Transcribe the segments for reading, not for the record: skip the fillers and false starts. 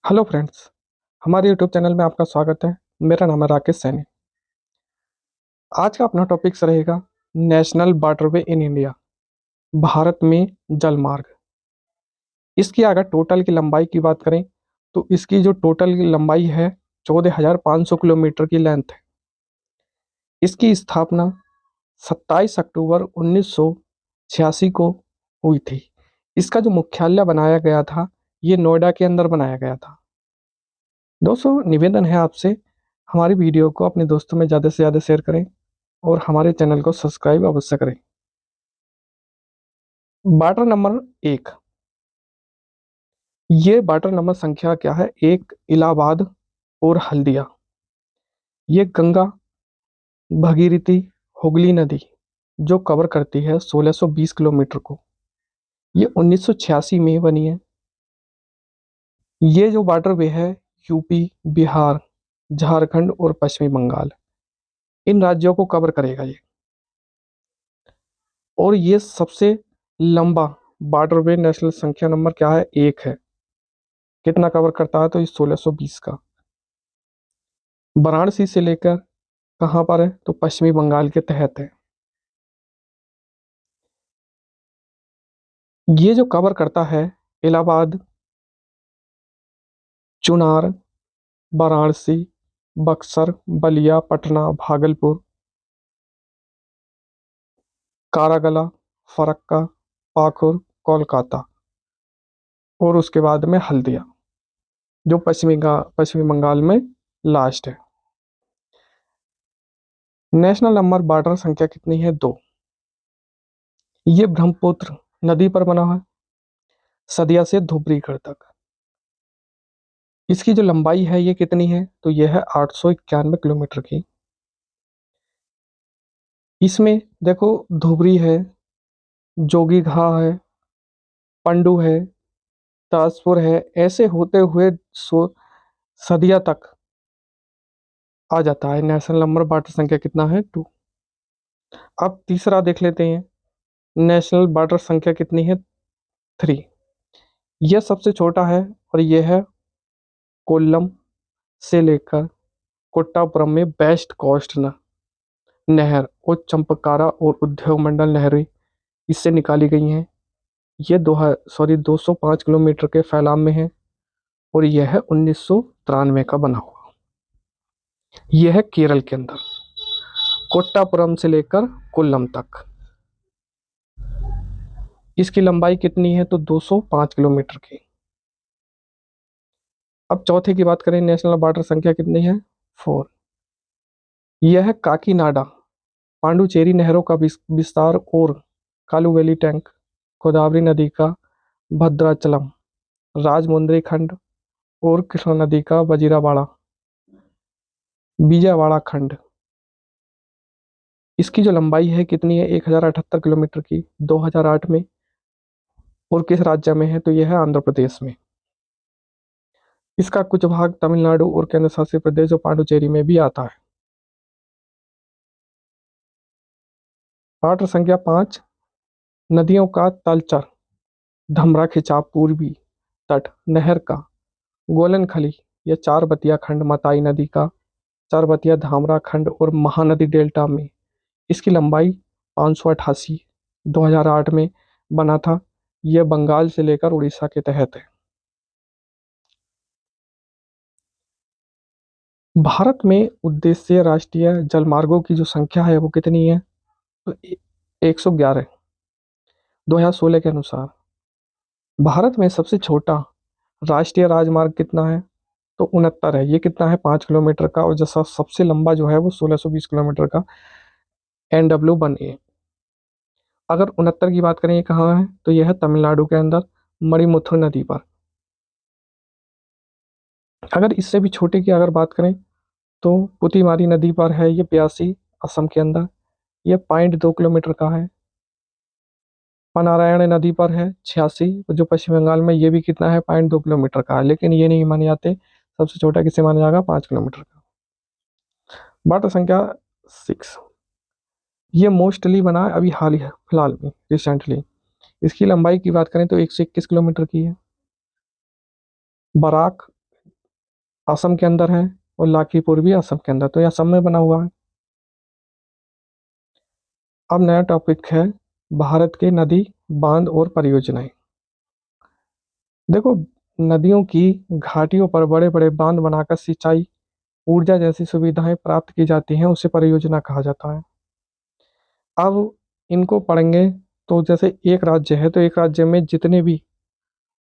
Hello friends. हमारे YouTube channel में आपका स्वागत है। मेरा नाम है राकेश सैनी। आज का अपना टॉपिक्स रहेगा national waterway in India, Bharat में जल मार्ग। इसकी अगर टोटल की लंबाई की बात करें तो इसकी जो टोटल की लंबाई है 14,500 किलोमीटर की लेंथ है। इसकी स्थापना 27 अक्टूबर 1986 को हुई थी। इसका जो मुख्यालय बनाया गया था ये नोएडा के अंदर बनाया गया था। दोस्तों, निवेदन है आपसे, हमारी वीडियो को अपने दोस्तों में ज़्यादा से ज़्यादा शेयर करें और हमारे चैनल को सब्सक्राइब अवश्य करें। बार्टर नंबर एक, ये बार्टर नंबर संख्या क्या है? एक, इलाहाबाद और हल्दिया। ये गंगा, भगीरथी, हुगली नदी जो कवर करती है 1620 किलोमीटर को। ये 1986 में बनी है। ये जो वाटरवे है यूपी, बिहार, झारखंड और पश्चिमी बंगाल, इन राज्यों को कवर करेगा ये। और ये सबसे लंबा वाटरवे नेशनल संख्या नंबर क्या है? एक है। कितना कवर करता है? तो ये 1620 का। वाराणसी से लेकर कहाँ पर है? तो पश्चिमी बंगाल के तहत है। ये जो कवर करता है इलाहाबाद, चुनार, वाराणसी, बक्सर, बलिया, पटना, भागलपुर, कारागला, फरक्का, पाकुर, कोलकाता और उसके बाद में हल्दिया जो पश्चिमी बंगाल में लास्ट है। नेशनल नंबर वाटर संख्या कितनी है? दो। ये ब्रह्मपुत्र नदी पर बना है, सदिया से धुबरीगढ़ तक। इसकी जो लंबाई है ये कितनी है? तो यह है 891 किलोमीटर की। इसमें देखो, धुबरी है, जोगी घा है, पंडू है, ताजपुर है, ऐसे होते हुए सदिया तक आ जाता है। नेशनल नंबर वाटर संख्या कितना है? टू। अब तीसरा देख लेते हैं, नेशनल वाटर संख्या कितनी है? थ्री। यह सबसे छोटा है और यह है कोल्लम से लेकर कोट्टापुरम में वेस्ट कोस्ट नहर और चंपकारा और उद्योग मंडल नहरें इससे निकाली गई हैं। ये 205 किलोमीटर के फैलाव में है और यह है 1993 का बना हुआ। यह है केरल के अंदर, कोट्टापुरम से लेकर कोल्लम तक। इसकी लंबाई कितनी है? तो 205 किलोमीटर की। अब चौथे की बात करें, नेशनल वाटर संख्या कितनी है? फोर। यह है काकीनाडा, पांडुचेरी नहरों का विस्तार और कालू वैली टैंक, गोदावरी नदी का भद्राचलम, राजमुंद्री खंड और कृष्णा नदी का वजीरावाड़ा बीजावाड़ा खंड। इसकी जो लंबाई है कितनी है? 1078 किलोमीटर की, 2008 में। और किस राज्य में है? तो यह है आंध्र प्रदेश में। इसका कुछ भाग तमिलनाडु और केंद्र शासित प्रदेश जो पांडुचेरी में भी आता है। वाटर संख्या पाँच, नदियों का तलचर, धमरा खिंचाव पूर्वी तट नहर का गोलनखली, यह चारबतिया खंड, मताई नदी का चारबतिया धामरा खंड और महानदी डेल्टा में। इसकी लंबाई 588, 2008 में बना था। यह बंगाल से लेकर उड़ीसा के तहत है। भारत में उद्देश्य राष्ट्रीय जलमार्गों की जो संख्या है वो कितनी है? तो 111, 2016 के अनुसार। भारत में सबसे छोटा राष्ट्रीय राजमार्ग कितना है? तो 69 है। ये कितना है? 5 किलोमीटर का। और जैसा सबसे लंबा जो है वो 1620 किलोमीटर का NW1A। अगर 69 की बात करें, ये कहाँ है? तो यह है तमिलनाडु के अंदर, मणिमुथुर नदी पर। अगर इससे भी छोटे की अगर बात करें तो पुतीमारी नदी पर है, ये 82, असम के अंदर। ये 0.2 किलोमीटर का है। पनारायण नदी पर है 86, जो पश्चिम बंगाल में। ये भी कितना है? 0.2 किलोमीटर का है। लेकिन ये नहीं माने जाते। सबसे छोटा किसे माना जाएगा? 5 किलोमीटर का। वाटर संख्या सिक्स, ये मोस्टली बना है अभी हाल ही फिलहाल में, रिसेंटली। इसकी लंबाई की बात करें तो 121 किलोमीटर की है। बराक असम के अंदर है, और लाखीपुर भी असम के अंदर, तो ये असम में बना हुआ है। अब नया टॉपिक है भारत के नदी, बांध और परियोजनाएं। देखो, नदियों की घाटियों पर बड़े बड़े बांध बनाकर सिंचाई, ऊर्जा जैसी सुविधाएं प्राप्त की जाती हैं, उसे परियोजना कहा जाता है। अब इनको पढ़ेंगे तो जैसे एक राज्य है तो एक राज्य में जितने भी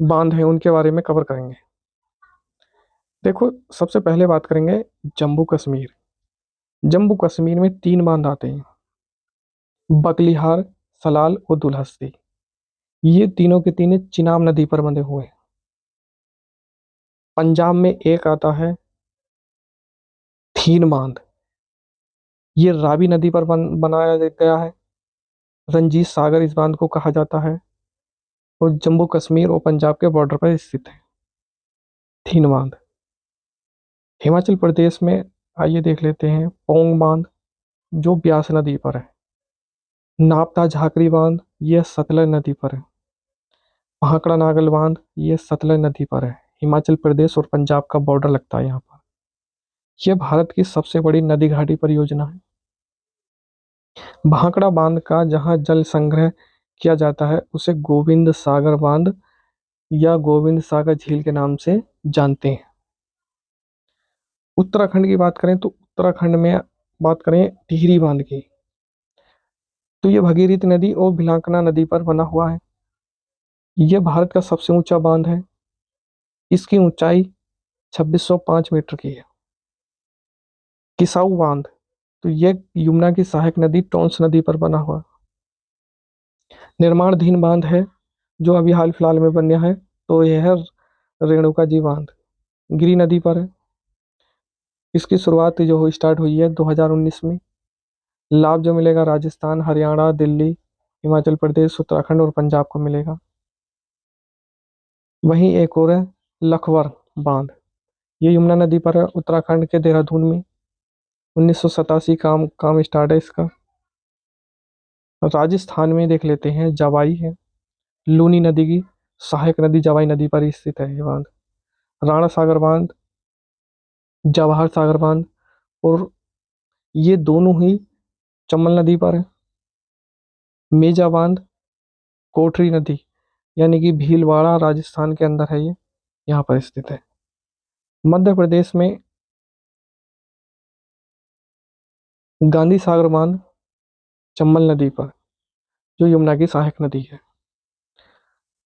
बांध हैं उनके बारे में कवर करेंगे। देखो, सबसे पहले बात करेंगे जम्मू कश्मीर। जम्मू कश्मीर में तीन बांध आते हैं, बकलिहार, सलाल और दुलहस्ती। ये तीनों के तीनों चिनाब नदी पर बंधे हुए हैं। पंजाब में एक आता है थीन बांध, ये रावी नदी पर बनाया गया है। रंजीत सागर इस बांध को कहा जाता है, और जम्मू कश्मीर और पंजाब के बॉर्डर पर स्थित है थीन बांध। हिमाचल प्रदेश में आइए देख लेते हैं पौंग बांध, जो ब्यास नदी पर है। नापता झाकरी बांध, यह सतलज नदी पर है। भाखड़ा नागल बांध, ये सतलज नदी पर है। हिमाचल प्रदेश और पंजाब का बॉर्डर लगता है यहाँ पर। यह भारत की सबसे बड़ी नदी घाटी परियोजना है। भाखड़ा बांध का जहाँ जल संग्रह किया जाता है उसे गोविंद सागर बांध या गोविंद सागर झील के नाम से जानते हैं। उत्तराखंड की बात करें तो उत्तराखंड में बात करें टिहरी बांध की, तो ये भगीरथी नदी और भिलांकना नदी पर बना हुआ है। यह भारत का सबसे ऊंचा बांध है। इसकी ऊंचाई 2605 मीटर की है। किसाऊ बांध, तो यह यमुना की सहायक नदी टोंस नदी पर बना हुआ निर्माणाधीन बांध है, जो अभी हाल फिलहाल में बना है, तो यह है रेणुका जी बांध, गिरी नदी पर है। इसकी शुरुआत जो हुई स्टार्ट हुई है 2019 में। लाभ जो मिलेगा राजस्थान, हरियाणा, दिल्ली, हिमाचल प्रदेश, उत्तराखंड और पंजाब को मिलेगा। वहीं एक और है लखवर बांध, ये यमुना नदी पर है, उत्तराखंड के देहरादून में। 1987 काम स्टार्ट है इसका। राजस्थान में देख लेते हैं जवाई है, लूनी नदी की सहायक नदी जवाई नदी पर स्थित है ये बांध। राणा सागर बांध, जवाहर सागर बांध, और ये दोनों ही चंबल नदी पर है। मेजा बांध, कोठरी नदी यानी कि भीलवाड़ा राजस्थान के अंदर है, ये यहाँ पर स्थित है। मध्य प्रदेश में गांधी सागर बांध, चंबल नदी पर, जो यमुना की सहायक नदी है।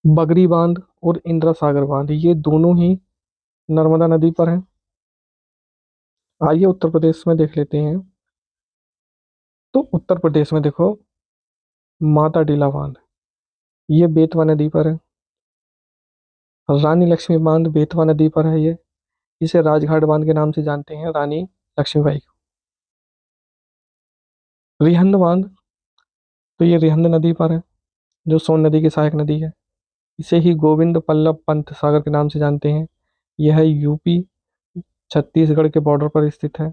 बगरी बांध और इंदिरा सागर बांध, ये दोनों ही नर्मदा नदी पर है। आइए उत्तर प्रदेश में देख लेते हैं। तो उत्तर प्रदेश में देखो माता टीला बांध, ये बेतवा नदी पर है। रानी लक्ष्मी बांध बेतवा नदी पर है, ये इसे राजघाट बांध के नाम से जानते हैं रानी लक्ष्मीबाई को। रिहंद बांध, तो ये रिहंद नदी पर है, जो सोन नदी की सहायक नदी है। इसे ही गोविंद बल्लभ पंत सागर के नाम से जानते हैं। यह यूपी छत्तीसगढ़ के बॉर्डर पर स्थित है।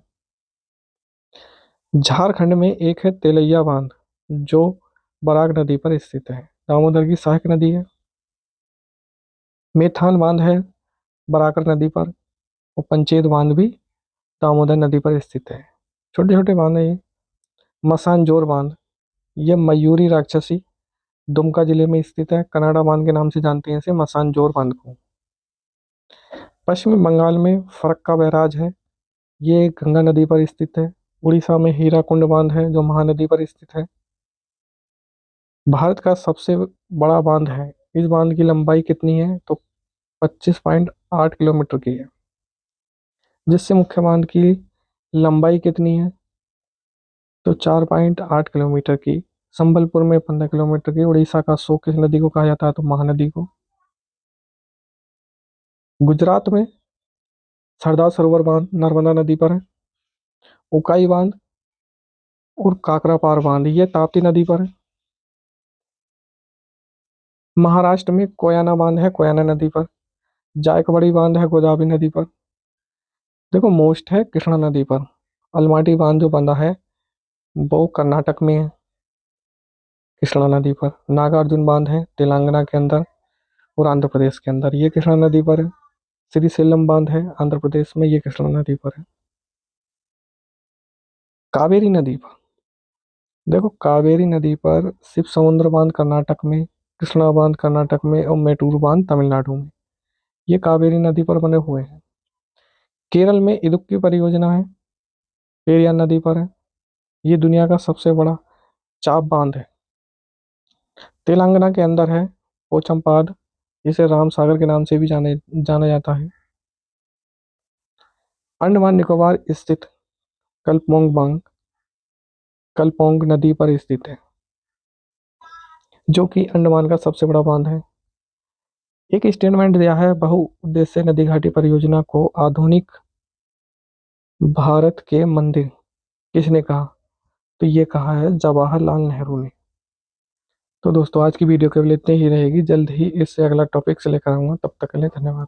झारखंड में एक है तेलैया बांध, जो बराक नदी पर स्थित है, दामोदर की सहायक नदी है। मेथान बांध है बराकर नदी पर, और पंचेत बांध भी दामोदर नदी पर स्थित है। छोटे छोटे बांध है ये। मसानजोर बांध, यह मयूरी राक्षसी दुमका जिले में स्थित है। कनाडा बांध के नाम से जानते हैं इसे, मसानजोर बांध को। पश्चिमी बंगाल में फरक्का बैराज है, ये गंगा नदी पर स्थित है। उड़ीसा में हीराकुंड बांध है, जो महानदी पर स्थित है। भारत का सबसे बड़ा बांध है, इस बांध की लंबाई कितनी है तो 25.8 किलोमीटर की है। जिससे मुख्य बांध की लंबाई कितनी है तो 4.8 किलोमीटर की। संबलपुर में 15 किलोमीटर की। उड़ीसा का सो किस नदी को कहा जाता है तो महानदी को। गुजरात में सरदार सरोवर बांध नर्मदा नदी पर है। उकाई बांध और काकरापार बांध ये ताप्ती नदी पर है। महाराष्ट्र में कोयना बांध है कोयना नदी पर। जायकवाड़ी बांध है गोदावरी नदी पर। देखो मोस्ट है कृष्णा नदी पर। अलमाटी बांध जो बंधा है वो कर्नाटक में है, कृष्णा नदी पर। नागार्जुन बांध है तेलंगाना के अंदर और आंध्र प्रदेश के अंदर, ये कृष्णा नदी पर है। श्रीशैलम बांध है आंध्र प्रदेश में, ये कृष्णा नदी पर है। कावेरी नदी पर, देखो कावेरी नदी पर शिव समुद्र बांध कर्नाटक में, कृष्णा बांध कर्नाटक में और मेटूर बांध तमिलनाडु में, ये कावेरी नदी पर बने हुए हैं। केरल में इदुक्की परियोजना है, पेरियार नदी पर है, ये दुनिया का सबसे बड़ा चाप बांध है। तेलंगाना के अंदर है पोचमपाद, जिसे राम सागर के नाम से भी जाना जाता है। अंडमान निकोबार स्थित कल्पोंग बांध कल्पोंग नदी पर स्थित है, जो कि अंडमान का सबसे बड़ा बांध है। एक स्टेटमेंट दिया है, बहुउद्देश्य नदी घाटी परियोजना को आधुनिक भारत के मंदिर, किसने कहा? तो ये कहा है जवाहरलाल नेहरू ने। तो दोस्तों आज की वीडियो केवल इतनी ही रहेगी, जल्द ही इससे अगला टॉपिक से लेकर आऊंगा, तब तक के लिए धन्यवाद।